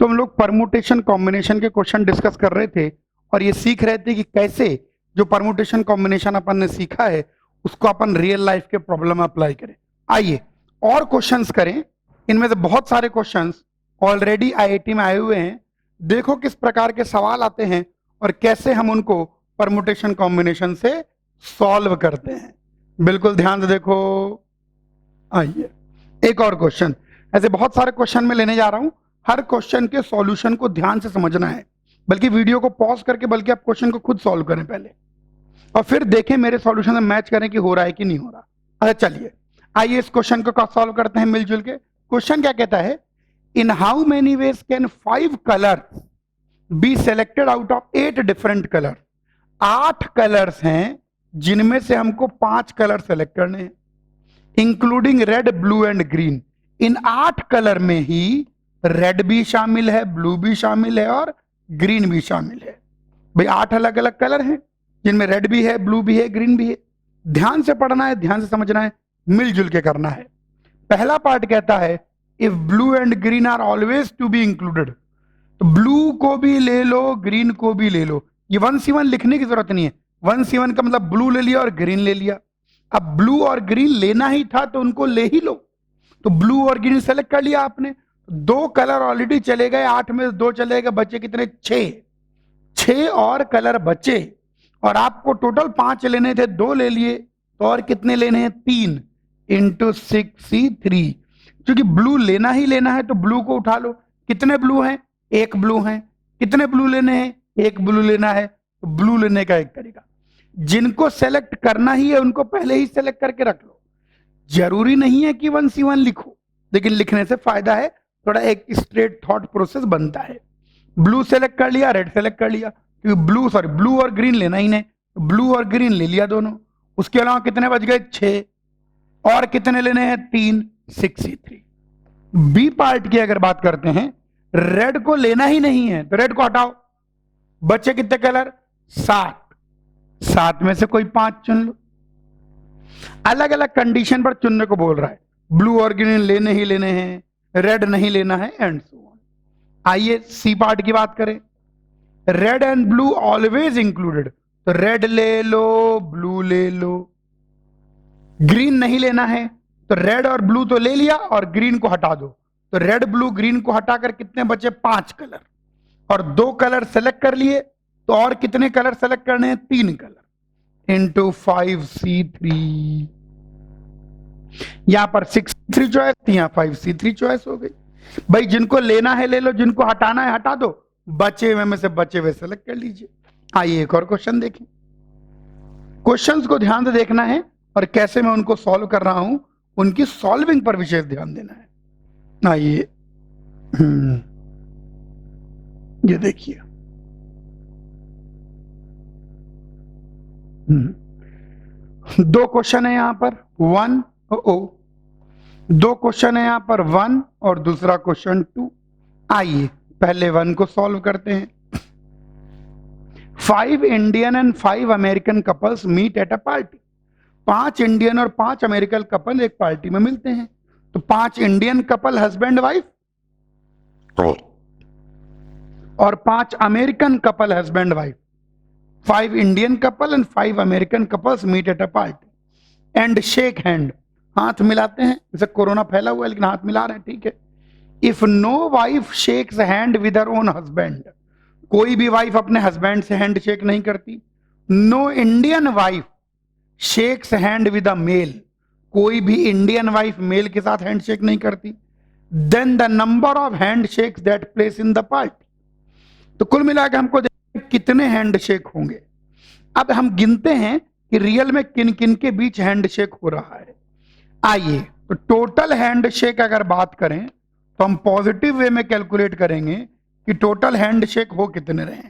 तो हम लोग परमुटेशन कॉम्बिनेशन के क्वेश्चन डिस्कस कर रहे थे और ये सीख रहे थे कि कैसे जो परमुटेशन कॉम्बिनेशन अपन ने सीखा है उसको अपन रियल लाइफ के प्रॉब्लम में अप्लाई करें। आइए और क्वेश्चंस करें। इनमें से बहुत सारे क्वेश्चंस ऑलरेडी आईआईटी में आए हुए हैं। देखो किस प्रकार के सवाल आते हैं और कैसे हम उनको परमुटेशन कॉम्बिनेशन से सॉल्व करते हैं। बिल्कुल ध्यान से देखो। आइए एक और क्वेश्चन। ऐसे बहुत सारे क्वेश्चन में लेने जा रहा हूं। हर क्वेश्चन के सॉल्यूशन को ध्यान से समझना है, बल्कि वीडियो को पॉज करके बल्कि आप क्वेश्चन को खुद सॉल्व करें पहले और फिर देखें मेरे सॉल्यूशन से मैच करें कि हो रहा है कि नहीं हो रहा। अच्छा चलिए आइए इस क्वेश्चन को सॉल्व करते हैं मिलजुल के। क्वेश्चन क्या कहता है, in how many ways can 5 colour be selected out of 8 different colour. 8 colours हैं जिनमें से हमको 5 कलर सेलेक्ट करने हैं, including red blue and green. In 8 colour में ही रेड भी शामिल है, ब्लू भी शामिल है और ग्रीन भी शामिल है। भाई 8 अलग अलग कलर हैं जिनमें रेड भी है, ब्लू भी है, ग्रीन भी है। ध्यान से पढ़ना है, ध्यान से समझना है, मिलजुल के करना है। पहला पार्ट कहता है if blue and green are always to be included. तो ब्लू को भी ले लो, ग्रीन को भी ले लो। ये 1C1 लिखने की जरूरत नहीं है। 1C1 का मतलब ब्लू ले लिया और ग्रीन ले लिया। अब ब्लू और ग्रीन लेना ही था तो उनको ले ही लो। तो ब्लू और ग्रीन सेलेक्ट कर लिया आपने। 2 कलर ऑलरेडी चले गए, 8 में 2 चले गए, बचे कितने? 6 और कलर बचे और आपको टोटल 5 लेने थे, 2 ले लिए तो और कितने लेने हैं? 3 इंटू 6C3। क्योंकि ब्लू लेना ही लेना है तो ब्लू को उठा लो। कितने ब्लू हैं? 1 ब्लू हैं। कितने ब्लू लेने हैं? 1 ब्लू लेना है। तो ब्लू लेने का एक तरीका, जिनको सेलेक्ट करना ही है उनको पहले ही सेलेक्ट करके रख लो। जरूरी नहीं है कि 1C1 लिखो, लेकिन लिखने से फायदा है, थोड़ा एक स्ट्रेट थॉट प्रोसेस बनता है। ब्लू सेलेक्ट कर लिया, रेड सेलेक्ट कर लिया, क्योंकि ब्लू और ग्रीन लेना ही नहीं, तो ब्लू और ग्रीन ले लिया दोनों। उसके अलावा कितने बच गए? 6 और कितने लेने हैं? 3 6C3। बी पार्ट की अगर बात करते हैं, रेड को लेना ही नहीं है तो रेड को हटाओ। बचे कितने कलर? 7 में से कोई 5 चुन लो। अलग अलग कंडीशन पर चुनने को बोल रहा है। ब्लू और ग्रीन लेने ही लेने हैं, रेड नहीं लेना है एंड सो ऑन। आइए सी पार्ट की बात करें। Red and blue always included, तो रेड ले लो, ब्लू ले लो। ग्रीन नहीं लेना है तो रेड और ब्लू तो ले लिया और ग्रीन को हटा दो। तो रेड ब्लू ग्रीन को हटाकर कितने बचे? 5 कलर। और 2 कलर सेलेक्ट कर लिए तो और कितने कलर सेलेक्ट करने हैं? 3 कलर इंटू 5C3। यहां पर 6C3 चॉइस थी, यहां 5C3 चॉइस हो गई। भाई जिनको लेना है ले लो, जिनको हटाना है हटा दो, बचे हुए में से बचे हुए सेलेक्ट कर लीजिए। आइए एक और क्वेश्चन देखें। क्वेश्चंस को ध्यान से देखना है और कैसे मैं उनको सॉल्व कर रहा हूं उनकी सॉल्विंग पर विशेष ध्यान देना है। आइए ये देखिए। 2 क्वेश्चन है यहां पर 1 2 क्वेश्चन है यहां पर 1 और दूसरा क्वेश्चन 2। आइए पहले 1 को सॉल्व करते हैं। 5 Indian and 5 American couples meet at a party. 5 Indian और 5 अमेरिकन कपल एक पार्टी में मिलते हैं। तो 5 इंडियन कपल हस्बैंड वाइफ और 5 American couple husband wife. 5 Indian couple and 5 American couples meet at a party and shake hand. हाथ मिलाते हैं, जैसे कोरोना फैला हुआ है लेकिन हाथ मिला रहे हैं, ठीक है। If no wife shakes hand with her own husband, कोई भी वाइफ अपने हस्बैंड से हैंड शेक नहीं करती। No Indian wife shakes hand with a male, कोई भी इंडियन वाइफ मेल के साथ हैंड शेक नहीं करती। Then the number of hand shakes that place in the party. तो कुल मिलाकर हमको कितने हैंड शेक होंगे। अब हम गिनते हैं कि रियल में किन किन के बीच हैंड शेक हो रहा है। आइए तो टोटल हैंड शेक अगर बात करें तो हम पॉजिटिव वे में कैलकुलेट करेंगे कि टोटल हैंड शेक हो कितने रहे।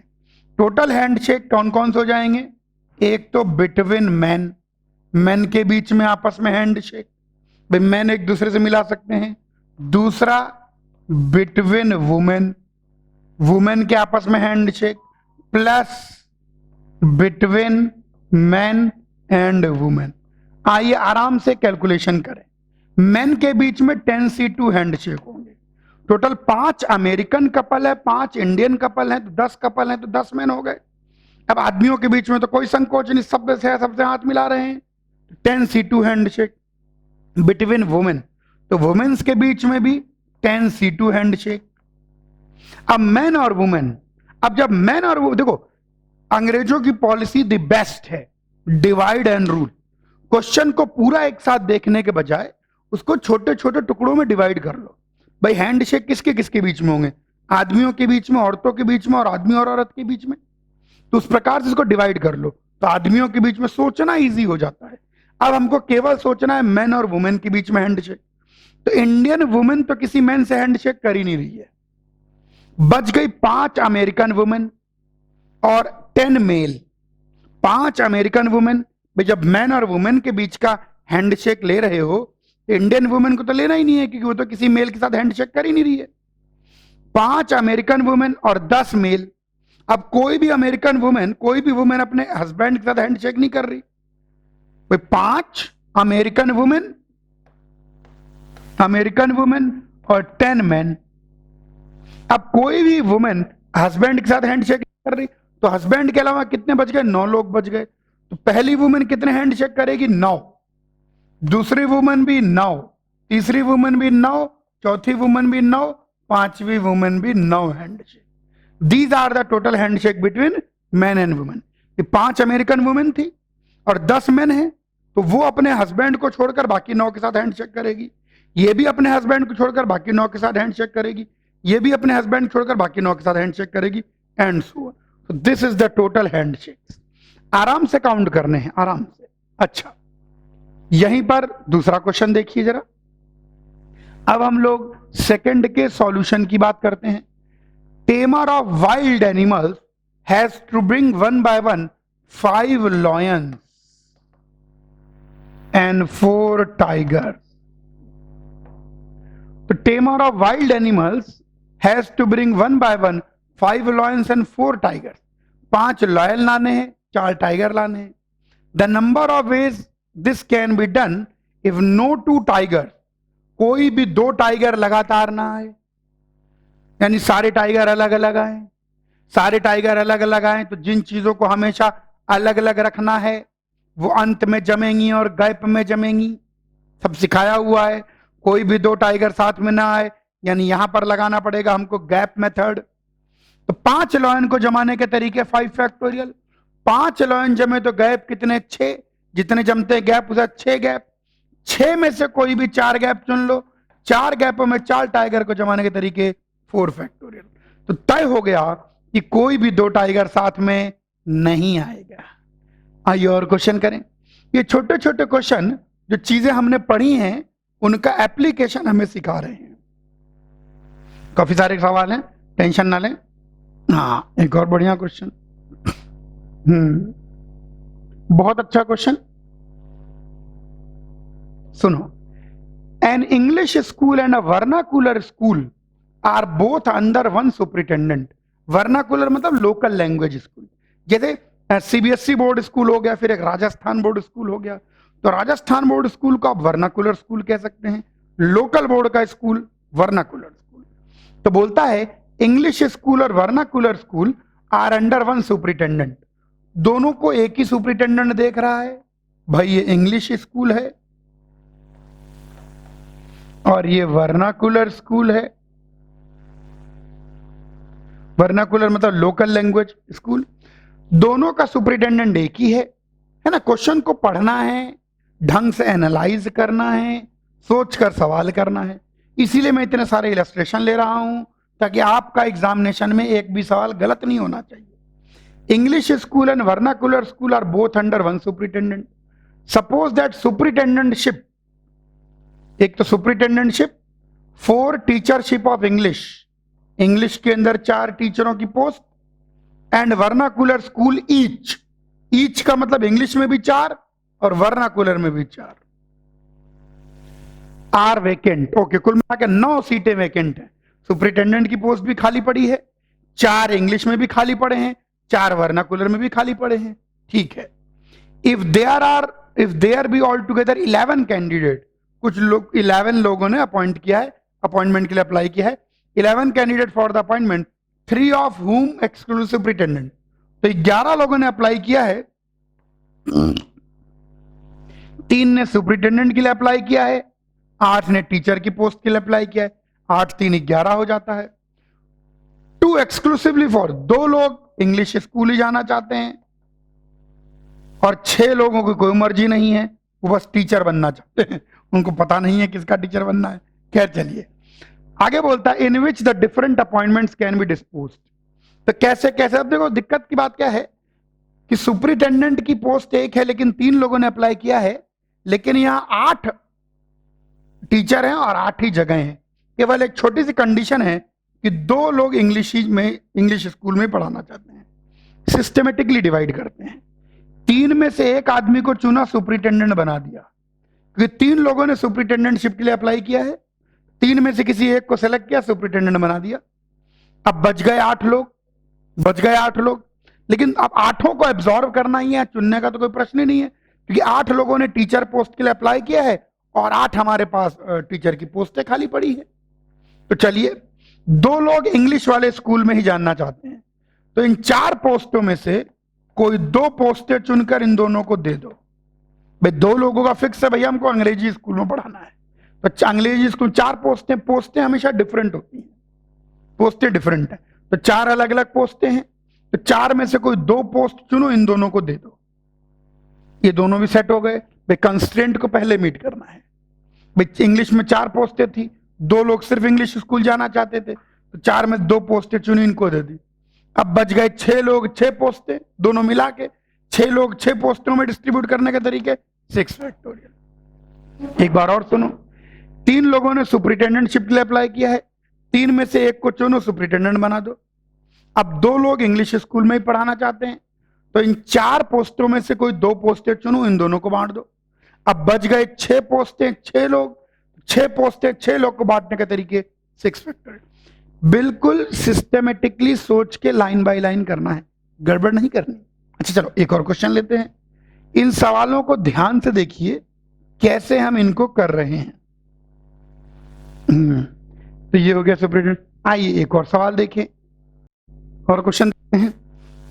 टोटल हैंड शेक कौन कौन से हो जाएंगे? एक तो बिटवीन मैन, मैन के बीच में आपस में हैंड शेक, भाई मैन एक दूसरे से मिला सकते हैं। दूसरा बिटवीन वुमेन, वुमेन के आपस में hand shake, plus between man and women. आइए आराम से कैलकुलेशन करें। मैन के बीच में 10C2 हैंड शेक होंगे, टोटल 5 अमेरिकन कपल है, 5 इंडियन कपल है, तो 10 कपल है, तो 10 मैन हो गए। अब आदमियों के बीच में तो कोई संकोच नहीं, सबसे हाथ मिला रहे हैं। 10 C2 हैंडशेक बिटवीन वुमेन, तो वुमेन्स के बीच में भी 10 C2 हैंडशेक। अब मैन और वुमेन, अब जब मैन और वो देखो, अंग्रेजों की पॉलिसी द बेस्ट है, डिवाइड एंड रूल। क्वेश्चन को पूरा एक साथ देखने के बजाय उसको छोटे छोटे टुकड़ों में डिवाइड कर लो। भाई हैंडशेक किसके किसके बीच में होंगे? आदमियों के बीच में, औरतों के बीच में, और आदमी और औरत के बीच में। तो उस प्रकार से इसको डिवाइड कर लो, तो आदमियों के बीच में सोचना इजी हो जाता है। अब हमको केवल सोचना है मैन और वुमेन के बीच में हैंडशेक। तो इंडियन वुमेन तो किसी मैन से हैंडशेक कर ही नहीं रही है। बच गई 5 अमेरिकन वुमेन और 10 मेल। 5 अमेरिकन वुमेन, जब मैन और वुमेन के बीच का हैंडशेक ले रहे हो, इंडियन वुमेन को तो लेना ही नहीं है, क्योंकि वो तो किसी मेल के साथ हैंडशेक कर ही नहीं रही है। 5 अमेरिकन वुमेन और 10 मेल। अब कोई भी अमेरिकन वुमेन, कोई भी वुमेन अपने हस्बैंड के साथ हैंडशेक नहीं कर रही। भाई 5 अमेरिकन वुमेन और 10 मैन। अब कोई भी वुमेन हस्बैंड के साथ हैंडशेक नहीं कर रही, तो हस्बैंड के अलावा कितने बच गए? 9 लोग बच गए। तो पहली वुमेन कितने हैंडशेक करेगी? 9। दूसरी वुमेन भी 9, तीसरी वुमेन भी 9, चौथी वुमेन भी 9, पांचवी वुमेन भी 9 handshake. These are the total handshake between man and women. 5 American women थी और 10 मैन है, तो वो अपने हस्बैंड को छोड़कर बाकी 9 के साथ हैंडशेक करेगी। ये भी अपने हस्बैंड को छोड़कर बाकी 9 के साथ हैंडशेक करेगी। ये भी अपने हस्बैंड छोड़कर बाकी 9 के साथ हैंडशेक करेगी, and so on. This is the total handshakes. आराम से काउंट करने हैं, आराम से। अच्छा, यहीं पर दूसरा क्वेश्चन देखिए जरा। अब हम लोग सेकंड के सॉल्यूशन की बात करते हैं। Tamer of wild animals has to bring one by one 5 lions and 4 tigers. तो tamer of wild animals has to bring one by one 5 lions and 4 tigers. 5 lion लाने हैं, 4 टाइगर लाने हैं। The number of ways this can be done if no 2 tiger. कोई भी 2 tiger लगातार ना आए, यानी सारे टाइगर अलग अलग आए। सारे टाइगर अलग अलग आए तो जिन चीजों को हमेशा अलग अलग रखना है वो अंत में जमेंगी और गैप में जमेंगी, सब सिखाया हुआ है। कोई भी 2 टाइगर साथ में ना आए, यानी यहां पर लगाना पड़ेगा हमको गैप मेथड। तो 5 लॉयन को जमाने के तरीके 5 फैक्टोरियल। 5 लॉयन जमे तो गैप कितने? 6। जितने जमते हैं गैप उसे 6 गैप। 6 में से कोई भी 4 गैप चुन लो। 4 गैपों में 4 टाइगर को जमाने के तरीके 4 फैक्टोरियल। तो तय हो गया कि कोई भी 2 टाइगर साथ में नहीं आएगा। आइए और क्वेश्चन करें। ये छोटे छोटे क्वेश्चन जो चीजें हमने पढ़ी हैं उनका एप्लीकेशन हमें सिखा रहे हैं। काफी सारे सवाल हैं, टेंशन ना लें। हाँ, एक और बढ़िया क्वेश्चन। बहुत अच्छा क्वेश्चन, सुनो। An English school and a vernacular school are both under one superintendent. Vernacular मतलब लोकल लैंग्वेज स्कूल। जैसे सीबीएसई बोर्ड स्कूल हो गया, फिर एक राजस्थान बोर्ड स्कूल हो गया। तो राजस्थान बोर्ड स्कूल को आप वर्नाकुलर स्कूल कह सकते हैं, लोकल बोर्ड का स्कूल वर्नाकुलर स्कूल। तो बोलता है इंग्लिश स्कूल और vernacular school are under one superintendent. दोनों को एक ही सुपरिटेंडेंट देख रहा है। भाई ये इंग्लिश स्कूल है और ये वर्नाकुलर स्कूल है। वर्नाकुलर मतलब लोकल लैंग्वेज स्कूल। दोनों का सुपरिटेंडेंट एक ही है ना। क्वेश्चन को पढ़ना है, ढंग से एनालाइज करना है, सोचकर सवाल करना है। इसीलिए मैं इतने सारे इलस्ट्रेशन ले रहा हूं ताकि आपका एग्जामिनेशन में एक भी सवाल गलत नहीं होना चाहिए। English school and vernacular school are both under one superintendent. Suppose that superintendentship, एक तो superintendentship, 4 teachership of English. English के अंदर 4 टीचरों की post, and vernacular school each का मतलब इंग्लिश में भी 4 और वर्नाकुलर में भी 4 आर वेकेंट। ओके, कुल मिलाकर 9 सीटें वेकेंट हैं। सुपरिटेंडेंट की पोस्ट भी खाली पड़ी है, 4 इंग्लिश में भी खाली पड़े हैं, 4 वर्नाकुलर में भी खाली पड़े हैं। ठीक है। If there be all together 11 candidate, कुछ लोग 11 लोगों ने अपॉइंट किया है, अपॉइंटमेंट के लिए अप्लाई किया है, 11 candidate for the appointment, 3 of whom exclusive superintendent। तो 11 लोगों ने अप्लाई किया है, 3 ने सुपरिटेंडेंट के लिए अप्लाई किया है, 8 ने टीचर की पोस्ट के लिए अप्लाई किया है। 8 3 11 हो जाता है। 2 एक्सक्लूसिवली फॉर, 2 लोग इंग्लिश स्कूल ही जाना चाहते हैं और 6 लोगों की कोई मर्जी नहीं है, वो बस टीचर बनना चाहते हैं, उनको पता नहीं है किसका टीचर बनना है। खैर चलिए आगे बोलता है, in which the different appointments can be disposed. तो कैसे कैसे, अब देखो दिक्कत की बात क्या है कि सुपरिटेंडेंट की पोस्ट एक है लेकिन 3 लोगों ने अप्लाई किया है, लेकिन यहां 8 टीचर हैं और 8 ही जगह हैं। केवल एक छोटी सी कंडीशन है कि 2 लोग इंग्लिश स्कूल में पढ़ाना चाहते हैं। सिस्टमेटिकली डिवाइड करते हैं, 3 में से एक आदमी को चुना, सुपरिटेंडेंट बना दिया, क्योंकि 3 लोगों ने सुपरिटेंडेंटशिप के लिए अप्लाई किया है। 3 में से किसी एक को सेलेक्ट किया, सुपरिटेंडेंट बना दिया। अब बच गए 8 लोग, लेकिन अब 8 को एब्जॉर्व करना ही है, चुनने का तो कोई प्रश्न ही नहीं है, क्योंकि 8 लोगों ने टीचर पोस्ट के लिए अप्लाई किया है और 8 हमारे पास टीचर की पोस्टें खाली पड़ी है। तो चलिए 2 लोग इंग्लिश वाले स्कूल में ही जानना चाहते हैं, तो इन 4 पोस्टों में से कोई 2 पोस्टें चुनकर इन दोनों को दे दो। भाई 2 लोगों का फिक्स है, भैया हमको अंग्रेजी स्कूल में पढ़ाना है, तो अंग्रेजी स्कूल 4 पोस्टें हमेशा डिफरेंट होती हैं, पोस्टें डिफरेंट है, तो 4 अलग अलग पोस्टें हैं, तो 4 में से कोई 2 पोस्ट चुनो, इन दोनों को दे दो। ये दोनों भी सेट हो गए। भाई कंस्ट्रेंट को पहले मीट करना है। भाई इंग्लिश में 4 पोस्टें थी, 2 लोग सिर्फ इंग्लिश स्कूल जाना चाहते थे, तो 4 में 2 पोस्टें चुनी, इनको दे दी। अब बच गए 6 लोग, 6 पोस्टें दोनों मिला के, 6 लोग 6 पोस्टों में डिस्ट्रीब्यूट करने के तरीके 6 फैक्टोरियल। एक बार और सुनो, 3 लोगों ने सुपरिटेंडेंटशिप के लिए अप्लाई किया है, 3 में से एक को चुनो, सुपरिटेंडेंट बना दो। अब 2 लोग इंग्लिश स्कूल में ही पढ़ाना चाहते हैं, तो इन 4 पोस्टों में से कोई 2 पोस्टें चुनो, इन दोनों को बांट दो। अब बच गए 6 पोस्टें, 6 लोग, 6 पोस्टें 6 लोग को बांटने के तरीके 6 फैक्टोरियल। बिल्कुल सिस्टमेटिकली सोच के लाइन बाय लाइन करना है, गड़बड़ नहीं करनी। अच्छा चलो एक और क्वेश्चन लेते हैं। इन सवालों को ध्यान से देखिए कैसे हम इनको कर रहे हैं। तो ये हो गया सुपरिटेंडेंट। आइए एक और सवाल देखें, और क्वेश्चन देखते हैं।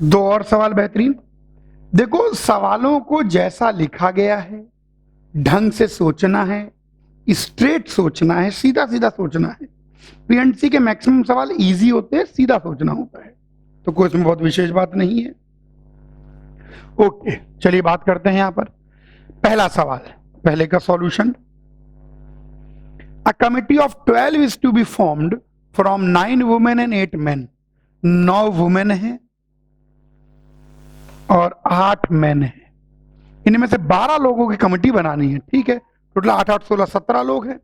2 और सवाल बेहतरीन। देखो सवालों को जैसा लिखा गया है ढंग से सोचना है, स्ट्रेट सोचना है, सीधा सीधा सोचना है। पीएनसी के मैक्सिमम सवाल इजी होते हैं, सीधा सोचना होता है, तो कोई इसमें बहुत विशेष बात नहीं है। ओके चलिए बात करते हैं यहां पर। पहला सवाल, पहले का solution. A committee of 12 is to be formed from 9 women and 8 men. 9 women है और 8 मेन है। इनमें से 12 लोगों की कमेटी बनानी है, ठीक है। टोटल 8 8 16 17 लोग हैं,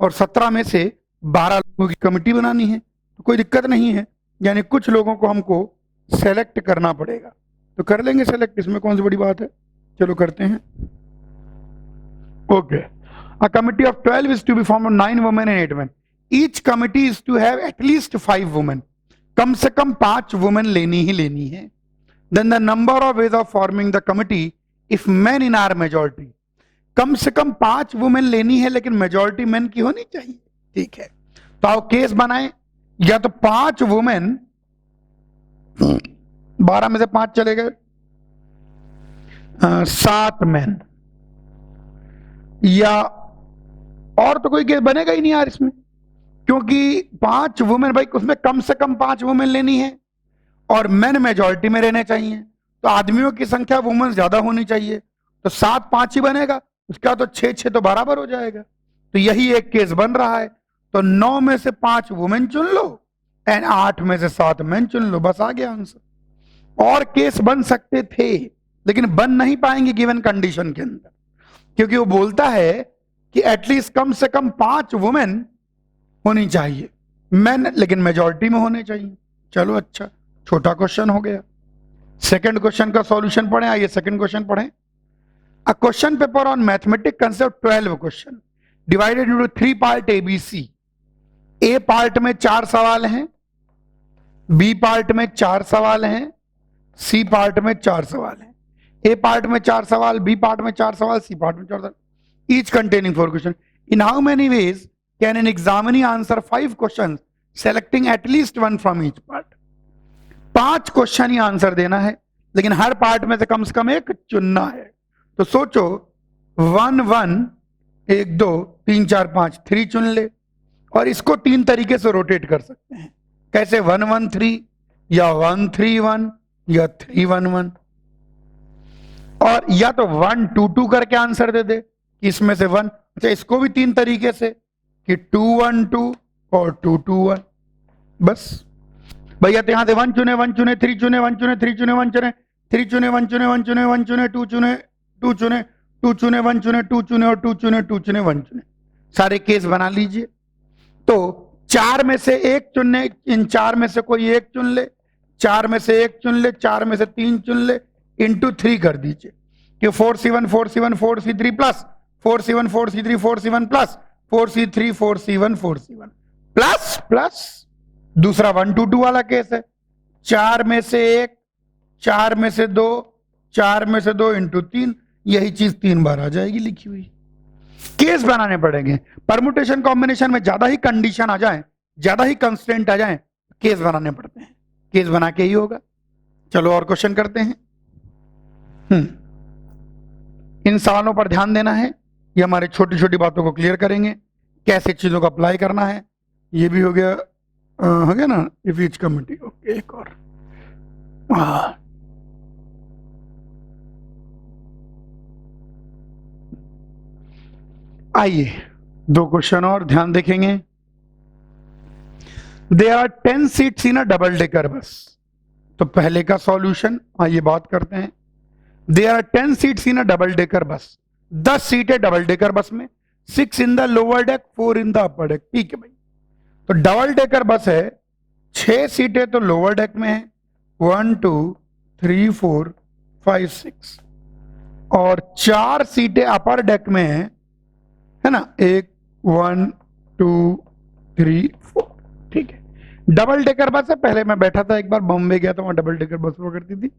और 17 में से 12 लोगों की कमेटी बनानी है, तो कोई दिक्कत नहीं है। यानी कुछ लोगों को हमको सेलेक्ट करना पड़ेगा, तो कर लेंगे सेलेक्ट, इसमें कौन सी बड़ी बात है। चलो करते हैं। Okay, a committee of 12 is to be form 9 women and 8 men. Each committee is to have at least 5 women. कम से कम 5 वुमेन लेनी ही लेनी है। Then the number of ways of forming the committee if men in are majority. कम से कम 5 वुमेन लेनी है, लेकिन मेजॉरिटी मेन की होनी चाहिए, ठीक है। तो आओ केस बनाएं, या तो 5 वुमेन, 12 में से 5 चले गए, 7 मेन, या और तो कोई केस बनेगा ही नहीं यार इसमें, क्योंकि 5 वुमेन, भाई उसमें कम से कम 5 वुमेन लेनी है और मेन मेजॉरिटी में रहने चाहिए, तो आदमियों की संख्या वुमेन ज्यादा होनी चाहिए, तो 7 5 ही बनेगा, उसका तो 6 6 तो बराबर हो जाएगा। तो यही एक केस बन रहा है। तो 9 में से 5 वुमेन चुन लो एंड 8 में से 7 मेन चुन लो, बस आ गया आंसर। और केस बन सकते थे लेकिन बन नहीं पाएंगे गिवन कंडीशन के अंदर, क्योंकि वो बोलता है कि एटलीस्ट कम से कम 5 वुमेन होनी चाहिए, मेन लेकिन मेजॉरिटी में होने चाहिए। चलो अच्छा, छोटा क्वेश्चन हो गया। सेकंड क्वेश्चन का सॉल्यूशन पढ़ें। आइए सेकंड क्वेश्चन पढ़ें। A question paper on mathematic concept 12 question divided into 3 part ABC। A part में 4 सवाल हैं, बी पार्ट में 4 सवाल हैं, सी पार्ट में 4 सवाल हैं। ए पार्ट में 4 सवाल, बी पार्ट में 4 सवाल, सी पार्ट में 4 सवाल, each containing 4 question. In how many ways can an examinee answer 5 question selecting at least one from each part. 5 question he answer देना है, लेकिन हर पार्ट में से कम एक चुनना है। तो सोचो 1 1 1 2 3 4 5 3 चुन ले, और इसको 3 तरीके से रोटेट कर सकते हैं। कैसे? 1 1 3 या 1 3 1 या 3 1 1, और या तो 1 2 2 करके आंसर दे दे इसमें से 1। अच्छा, इसको भी 3 तरीके से कि 2 1 2 और 2 2 1। बस भैया, तो यहां से 1 चुने 1 चुने 3 चुने 1 चुने 3 चुने 1 चुने 3 चुने 1 चुने 1 चुने 1 चुने 2 चुने 2 चुने 2 चुने 1 चुने 2 चुने और 2 चुने 2 चुने 1 चुने। सारे केस बना लीजिए। तो 4 में से एक चुनने, इन 4 में से कोई एक चुन ले, 4 में से एक चुन ले, 4 में से 3 चुन ले, इंटू 3 कर दीजिए कि 4C1 4C1 4C3 plus 4C1 4C3 4C1 plus 4C3 4C1 4C1 plus plus. दूसरा 1 2 2 वाला केस है, 4 में से एक, 4 में से 2, 4 में से 2 इंटू 3, यही चीज 3 बार आ जाएगी लिखी हुई। केस बनाने पड़ेंगे। परमुटेशन कॉम्बिनेशन में ज्यादा ही कंडीशन आ जाए, ज्यादा ही कंस्ट्रेंट आ जाए, केस बनाने पड़ते हैं। केस बना के ही होगा। चलो और क्वेश्चन करते हैं। इन सवालों पर ध्यान देना है, ये हमारे छोटी छोटी बातों को क्लियर करेंगे, कैसे चीजों को अप्लाई करना है। ये भी हो गया ना, इफ ईच कमिटी। ओके, एक और आइए 2 क्वेश्चन और ध्यान देखेंगे। There are 10 seats in a double decker bus. तो पहले का सॉल्यूशन आइए बात करते हैं। There are 10 seats in a double decker bus. 10 सीटें डबल डेकर बस में, 6 in the lower deck 4 in the upper deck. ठीक है भाई, तो डबल डेकर बस है, 6 सीटें तो लोअर डेक में है, 1 2 3 4 5 6, और 4 सीटें अपर डेक में है ना, 1 1 2 3 4। ठीक है, डबल डेकर बस है। पहले मैं बैठा था, एक बार बॉम्बे गया था, वहां डबल डेकर बस हुआ करती थी,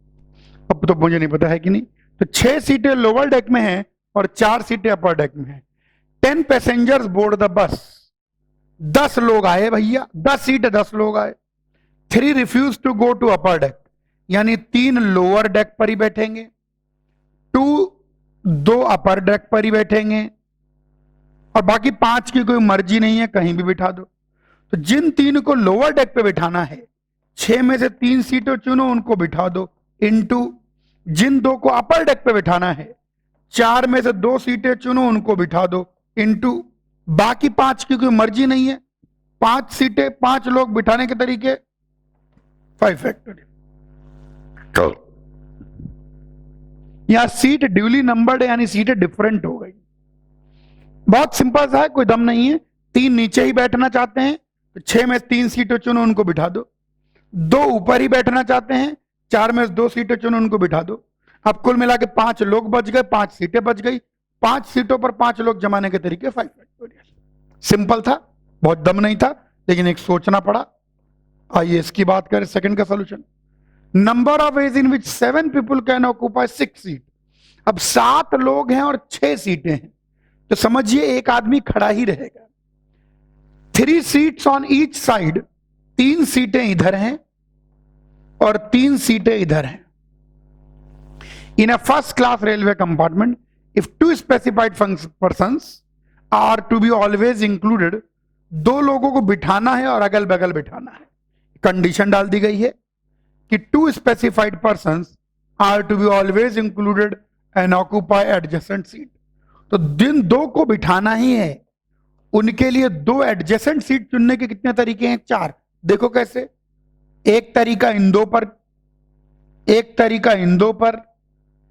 अब तो मुझे नहीं पता है कि नहीं। तो 6 सीटें लोअर डेक में हैं और 4 सीटें अपर डेक में हैं। 10 पैसेंजर्स बोर्ड द बस। 10 लोग आए भैया, 10 सीटें 10 लोग आए। 3 refuse to go to upper deck, यानी 3 लोअर डेक पर ही बैठेंगे, 2 अपर डेक पर ही बैठेंगे, और बाकी 5 की कोई मर्जी नहीं है, कहीं भी बिठा दो। तो जिन 3 को लोअर डेक पे बिठाना है, 6 में से 3 सीटें चुनो, उनको बिठा दो, इनटू जिन 2 को अपर डेक पे बिठाना है, 4 में से 2 सीटें चुनो, उनको बिठा दो, इनटू बाकी 5 की कोई मर्जी नहीं है, 5 सीटें 5 लोग बिठाने के तरीके 5 फैक्टोरियल। यहां सीट ड्यूली नंबर्ड है, यानी सीटें डिफरेंट हो गई। बहुत सिंपल सा है, कोई दम नहीं है। 3 नीचे ही बैठना चाहते हैं तो 6 में 3 सीटें चुनो, उनको बिठा दो। 2 ऊपर ही बैठना चाहते हैं, 4 में 2 सीटें चुनो, उनको बिठा दो। अब कुल मिला के 5 लोग बच गए, 5 सीटें बच गई। 5 सीटों पर 5 लोग जमाने के तरीके 5 फैक्टोरियल। सिंपल था, बहुत दम नहीं था, लेकिन एक सोचना पड़ा। आइए इसकी बात करें। सेकंड का solution, number of ways in which 7 people can occupy 6 seat. अब 7 लोग हैं और 6 सीटें हैं, तो समझिए एक आदमी खड़ा ही रहेगा। 3 सीट्स ऑन ईच साइड, 3 सीटें इधर हैं और 3 सीटें इधर हैं। In a first class railway compartment, if 2 specified persons are to be always included, 2 लोगों को बिठाना है और अगल बगल बिठाना है। कंडीशन डाल दी गई है कि 2 specified persons are to be always included and occupy adjacent seat. तो जिन 2 को बिठाना ही है, उनके लिए 2 एडजेसेंट सीट चुनने के कितने तरीके हैं? 4। देखो कैसे, एक तरीका इन 2 पर, एक तरीका इन 2 पर,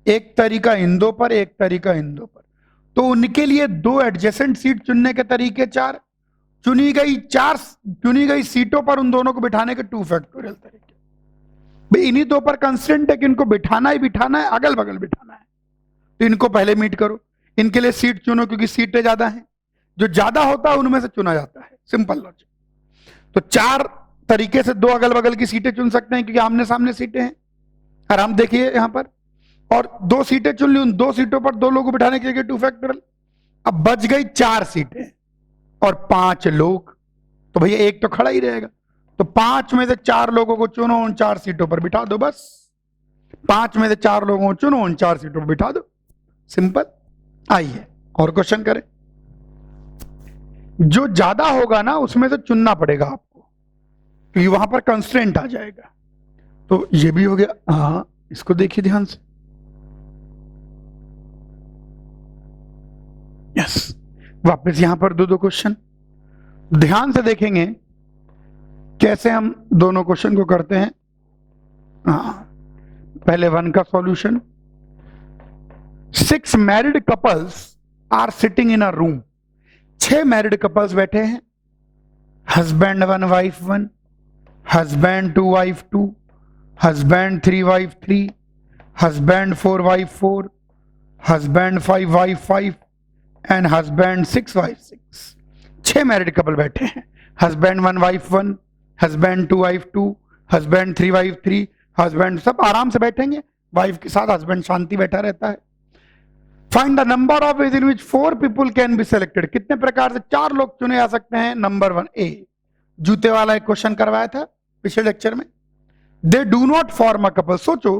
एक तरीका इन 2 पर, एक तरीका इन 2 पर। तो उनके लिए 2 एडजेसेंट सीट चुनने के तरीके 4। चुनी गई सीटों पर उन दोनों को बिठाने के 2 फैक्टोरियल तरीके। भाई इन्हीं 2 पर कंस्ट्रेंट है कि इनको बिठाना ही बिठाना है, अगल बगल बिठाना है, तो इनको पहले मीट करो। इनके लिए सीट चुनो, क्योंकि सीटें ज्यादा हैं, जो ज्यादा होता है उनमें से चुना जाता है। Simple logic. तो 4 तरीके से 2 अगल बगल की सीटें चुन सकते हैं, क्योंकि आमने सामने सीटें हैं। आराम देखिए यहां पर, और 2 सीटें चुन ली, उन 2 सीटों पर 2 लोगों को बिठाने के लिए 2 फैक्टोरियल। अब बच गई 4 सीटें और 5 लोग, तो भैया एक तो खड़ा ही रहेगा। तो 5 में से 4 लोगों को चुनो, उन 4 सीटों पर बिठा दो, बस 5 में से 4 लोगों को चुनो, उन 4 सीटों पर बिठा दो, सिंपल। आइए और क्वेश्चन करें। जो ज्यादा होगा ना उसमें से चुनना पड़ेगा आपको, क्योंकि वहां पर कंस्ट्रेंट आ जाएगा। तो ये भी हो गया। हाँ, इसको देखिए ध्यान से। यस, वापस यहां पर दो क्वेश्चन ध्यान से देखेंगे कैसे हम दोनों क्वेश्चन को करते हैं। हाँ, पहले 1 का solution. 6 married couples are sitting in a room. 6 married couples बैठे हैं, husband 1 wife 1, husband 2 wife 2, husband 3 wife 3, husband 4 wife 4, husband 5 wife 5 and husband 6 wife 6। 6 married couple बैठे हैं, husband 1 wife 1, husband 2 wife 2, husband 3 wife 3, husband सब आराम से बैठेंगे, wife के साथ हस्बैंड शांति बैठा रहता है। Find the number of ways in which 4 people can be selected. कितने प्रकार से 4 लोग चुने जा सकते हैं। नंबर 1 ए, जूते वाला एक क्वेश्चन करवाया था पिछले लेक्चर में। They do not form a couple. सोचो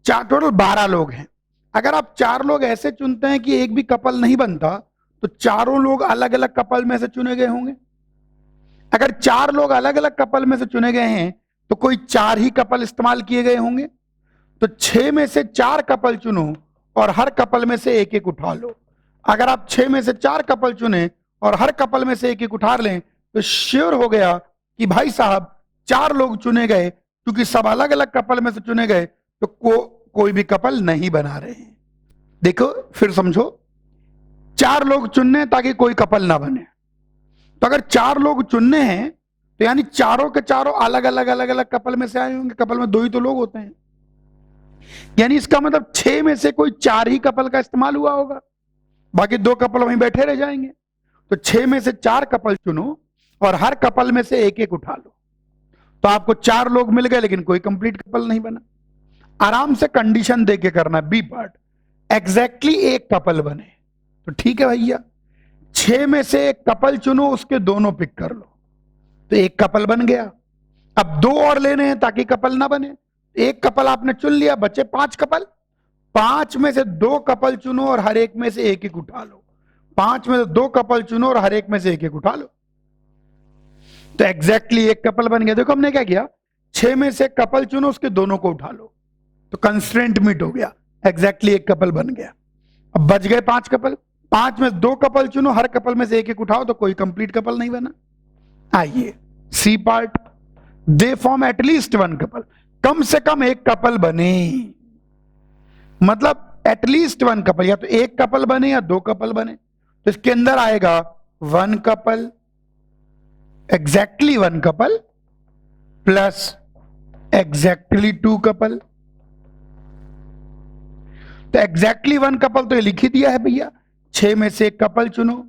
टोटल 12 लोग हैं, अगर आप 4 लोग ऐसे चुनते हैं कि एक भी कपल नहीं बनता, तो चारों लोग अलग अलग कपल में से चुने गए होंगे। अगर 4 लोग अलग अलग कपल में से चुने गए हैं तो कोई 4 ही कपल इस्तेमाल किए गए होंगे। तो 6 में से 4 कपल चुनो और हर कपल में से एक एक उठा लो। अगर आप 6 में से 4 कपल चुने और हर कपल में से एक एक उठा लें तो श्योर हो गया कि भाई साहब 4 लोग चुने गए, क्योंकि सब अलग अलग कपल में से चुने गए, तो कोई भी कपल नहीं बना रहे हैं। देखो फिर समझो, 4 लोग चुनने ताकि कोई कपल ना बने। तो अगर 4 लोग चुनने हैं तो यानी चारों के चारों अलग अलग कपल में से आए होंगे। कपल में 2 ही तो लोग होते हैं, यानी इसका मतलब 6 में से कोई 4 ही कपल का इस्तेमाल हुआ होगा, बाकी 2 कपल वहीं बैठे रह जाएंगे। तो 6 में से 4 कपल चुनो और हर कपल में से एक एक उठा लो, तो आपको 4 लोग मिल गए लेकिन कोई कंप्लीट कपल नहीं बना। आराम से कंडीशन देके करना बी पार्ट, एग्जैक्टली एक कपल बने तो ठीक है भैया। 6 में से एक कपल चुनो, उसके दोनों पिक कर लो, तो एक कपल बन गया। अब 2 और लेने हैं ताकि कपल ना बने। एक कपल आपने चुन लिया, बचे 5 कपल। 5 में से 2 कपल चुनो और हर एक में से एक एक उठा लो। 5 में से 2 कपल चुनो और हर एक में से एक एक उठा लो, तो एग्जैक्टली एक कपल बन गया। देखो हमने क्या किया, 6 में से कपल चुनो, उसके दोनों को उठा लो, तो कंस्ट्रेंट मीट हो गया, एग्जैक्टली एक कपल बन गया। अब बच गए 5 कपल। 5 में 2 कपल चुनो, हर कपल में से एक एक उठाओ, तो कोई कंप्लीट कपल नहीं बना। आइए C part, they form at least 1 couple. कम से कम एक कपल बने, मतलब एटलीस्ट 1 कपल, या तो एक कपल बने या 2 कपल बने। तो इसके अंदर आएगा 1 couple, exactly 1 couple plus exactly 2 couple. तो एग्जैक्टली 1 कपल तो ये लिख ही दिया है भैया। 6 में से एक कपल चुनो,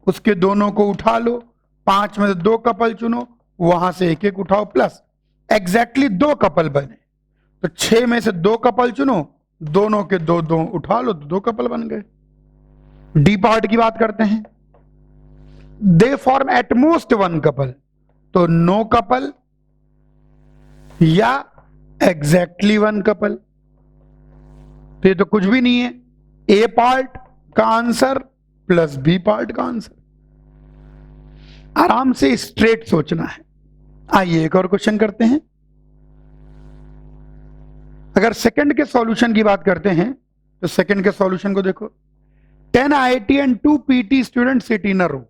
उसके दोनों को उठा लो। 5 में से 2 कपल चुनो, वहां से एक एक उठाओ, प्लस एग्जैक्टली 2 कपल बने। तो 6 में से 2 कपल चुनो, दोनों के 2 उठा लो, तो 2 कपल बन गए। डी पार्ट की बात करते हैं, दे फॉर्म एटमोस्ट 1 कपल, तो नो कपल या एग्जैक्टली 1 कपल। तो ये तो कुछ भी नहीं है, ए पार्ट का आंसर प्लस बी पार्ट का आंसर। आराम से स्ट्रेट सोचना है। आइए एक और क्वेश्चन करते हैं। अगर सेकंड के सॉल्यूशन की बात करते हैं तो सेकंड के सॉल्यूशन को देखो। 10 IIT and 2 PET student sit in a row.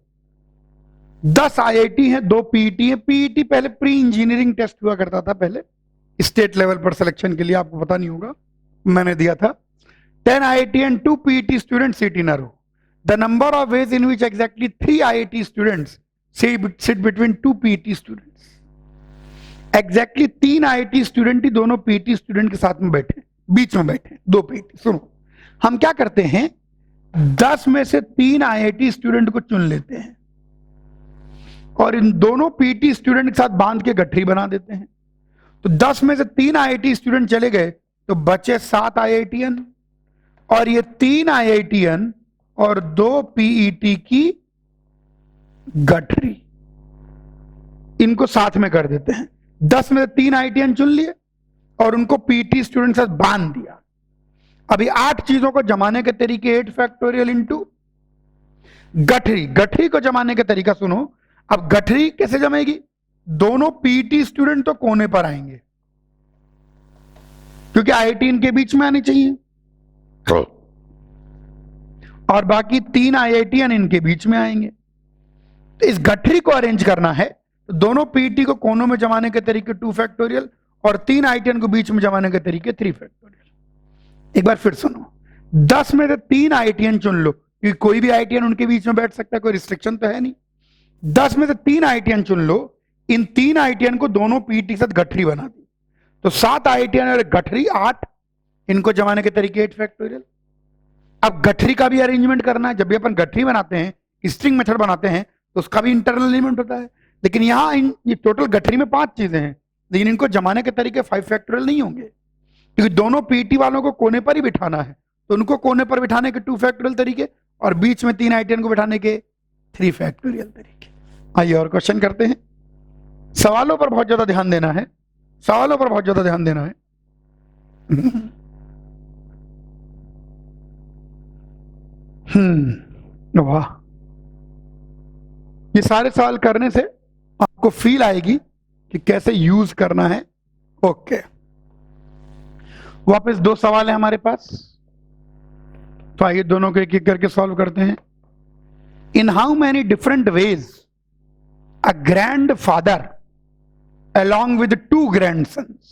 10 IIT हैं, 2 PET है। PET पहले प्री इंजीनियरिंग टेस्ट हुआ करता था, पहले स्टेट लेवल पर सिलेक्शन के लिए, आपको पता नहीं होगा, मैंने दिया था। 10 IIT and 2 PET student sit in a row. The number of ways in which exactly 3 IIT students sit between 2 PET students. Exactly 3 IIT student ही दोनों PET स्टूडेंट के साथ में बैठे, बीच में बैठे 2 PET। सुनो, हम क्या करते हैं, 10 में से 3 IIT स्टूडेंट को चुन लेते हैं और इन दोनों PET स्टूडेंट के साथ बांध के गठरी बना देते हैं। तो 10 में से 3 IIT स्टूडेंट चले गए, तो बचे 7 IITian, और ये 3 IITian और 2 PET की गठरी, इनको साथ में कर देते हैं। 10 में से 3 ITN चुन लिए और उनको पीटी स्टूडेंट से बांध दिया। अभी 8 चीजों को जमाने के तरीके 8 फैक्टोरियल इंटू गठरी। गठरी को जमाने का तरीका सुनो। अब गठरी कैसे जमेगी? दोनों पीटी स्टूडेंट तो कोने पर आएंगे क्योंकि IIT इनके बीच में आनी चाहिए और बाकी 3 IITN इनके बीच में आएंगे। तो इस गठरी को अरेंज करना है तो दोनों पीटी को कोनों में जमाने के तरीके 2 फैक्टोरियल और 3 ITN को बीच में जमाने के तरीके 3 फैक्टोरियल। एक बार फिर सुनो, 10 में से 3 ITN चुन लो क्योंकि कोई भी ITN उनके बीच में बैठ सकता है, कोई रिस्ट्रिक्शन तो है नहीं। 10 में से 3 ITN चुन लो, इन 3 ITN को दोनों पीटी के साथ गठरी बना दी तो 7 ITN और गठरी 8, इनको जमाने के तरीके 8 फैक्टोरियल। अब गठरी का भी अरेंजमेंट करना है। जब भी अपन गठरी बनाते हैं, स्ट्रिंग मेथड बनाते हैं तो उसका भी इंटरनल एलिमेंट होता है, लेकिन यहाँ ये टोटल गठरी में 5 चीजें हैं, लेकिन इनको जमाने के तरीके 5 फैक्टोरियल नहीं होंगे क्योंकि दोनों पीटी वालों को कोने पर ही बिठाना है। तो उनको कोने पर बिठाने के 2 फैक्टोरियल तरीके और बीच में 3 ITN को बिठाने के 3 फैक्टोरियल तरीके। आइए और क्वेश्चन करते हैं। सवालों पर बहुत ज्यादा ध्यान देना है, सवालों पर बहुत ज्यादा ध्यान देना है। वाह, ये सारे सवाल करने से आपको फील आएगी कि कैसे यूज करना है। ओके, वापस 2 सवाल है हमारे पास, तो आइए दोनों को एक एक करके सॉल्व करते हैं। In how many different ways a grandfather along with 2 grandsons,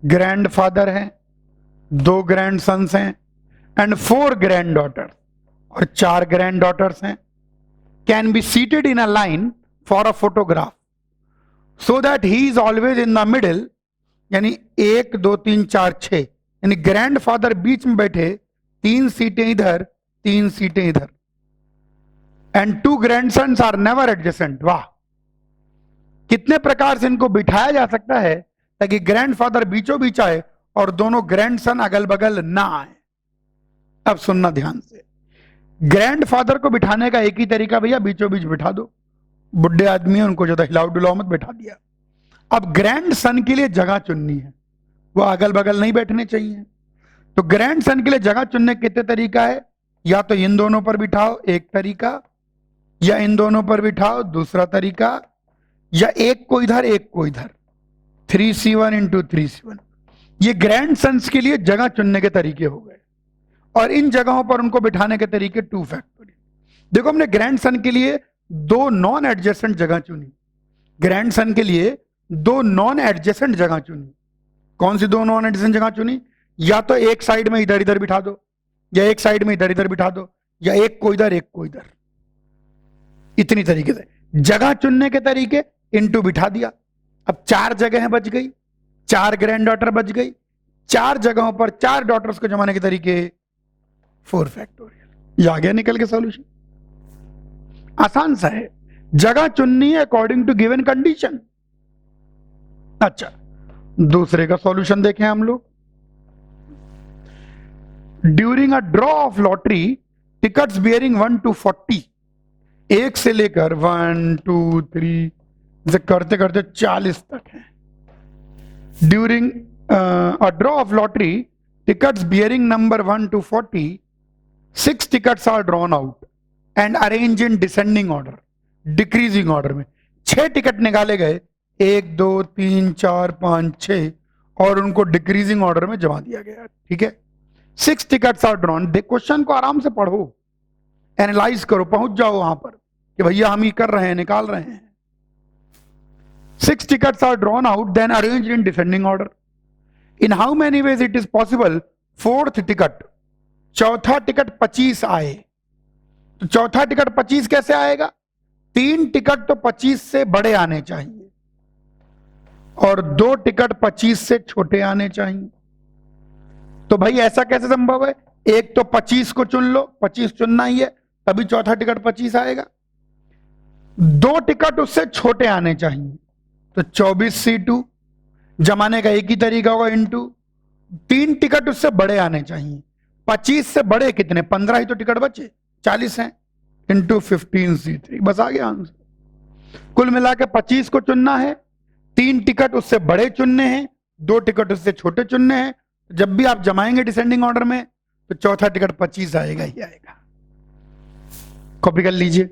grandfather है, 2 ग्रैंडसन्स हैं एंड 4 ग्रैंडडॉटर्स और 4 ग्रैंडडॉटर्स हैं, can be seated in a line for a photograph so that he is always in the middle, यानी 1 2 3 4 6, यानी grandfather बीच में बैठे, 3 सीटें इधर 3 सीटें इधर, एंड 2 ग्रैंडसन्स आर नेवर एडजेसेंट। वाह, कितने प्रकार से इनको बिठाया जा सकता है ताकि ग्रैंडफादर बीचों बीच आए और दोनों ग्रैंडसन अगल बगल ना आए। अब सुनना ध्यान से, ग्रैंडफादर को बिठाने का एक ही तरीका भैया, बीचों बीच बिठा दो। बुढ़े आदमी है, उनको ज्यादा हिलाओ डुलाओ मत, बिठा दिया। अब ग्रैंडसन के लिए जगह चुननी है, वो अगल बगल नहीं बैठने चाहिए। तो ग्रैंडसन के लिए जगह चुनने के कितने तरीका है? या तो इन दोनों पर बिठाओ एक तरीका, या इन दोनों पर बिठाओ दूसरा तरीका, या एक को इधर एक को इधर, 3C1 इंटू 3C1। ये ग्रैंडसन्स के लिए जगह चुनने के तरीके हो गए और इन जगहों पर उनको बिठाने के तरीके 2 फैक्टोरियल। देखो, हमने ग्रैंडसन के लिए 2 नॉन एडजेसेंट जगह चुनी, ग्रैंडसन के लिए 2 नॉन एडजेसेंट जगह चुनी। कौन सी 2 नॉन एडजेसेंट जगह चुनी? या तो एक साइड में इधर इधर बिठा दो, या एक साइड में इधर इधर बिठा दो, या एक को इधर एक को इधर। इतनी तरीके से जगह चुनने के तरीके इनटू बिठा दिया। अब 4 जगहें बच गई, 4 ग्रैंडडॉटर बच गई, 4 जगहों पर 4 डॉटर्स को जमाने के तरीके 4 फैक्टोरियल। ये आ गया निकल के सॉल्यूशन। आसान सा है, जगह चुननी है अकॉर्डिंग टू गिवन कंडीशन। अच्छा, दूसरे का सॉल्यूशन देखें हम लोग। During a draw of lottery, tickets bearing 1 to 40, 1 से लेकर 1 2 3 से करते करते 40 तक है। During a draw of lottery, tickets bearing number 1 to 40, 6 tickets are drawn out and arrange in descending order, decreasing order में 6 टिकट निकाले गए, 1 2 3 4 5 6, और उनको डिक्रीजिंग ऑर्डर में जमा दिया गया। ठीक है, 6 टिकट्स आर ड्रॉन। क्वेश्चन को आराम से पढ़ो, एनालाइज करो, पहुंच जाओ वहां पर कि भैया हम ही कर रहे हैं, निकाल रहे हैं। 6 tickets are drawn out, then arranged in descending order. In how many ways it is possible 4th ticket, चौथा टिकट 25 आए? तो चौथा टिकट 25 कैसे आएगा? 3 टिकट तो 25 से बड़े आने चाहिए और 2 टिकट 25 से छोटे आने चाहिए। तो भाई ऐसा कैसे संभव है? एक तो 25 को चुन लो, 25 चुनना ही है, तभी चौथा टिकट 25 आएगा। 2 टिकट उससे छोटे आने चाहिए, तो 24C2 जमाने का एक ही तरीका होगा, इंटू 3 टिकट उससे बड़े आने चाहिए। 25 से बड़े कितने? 15 ही तो टिकट बचे, 40 हैं, इंटू 15C3। बस आ गया आंसर। कुल मिला के 25 को चुनना है, 3 टिकट उससे बड़े चुनने हैं, 2 टिकट उससे छोटे चुनने हैं। जब भी आप जमाएंगे डिसेंडिंग ऑर्डर में तो चौथा टिकट 25 आएगा ही आएगा। कॉपी कर लीजिए।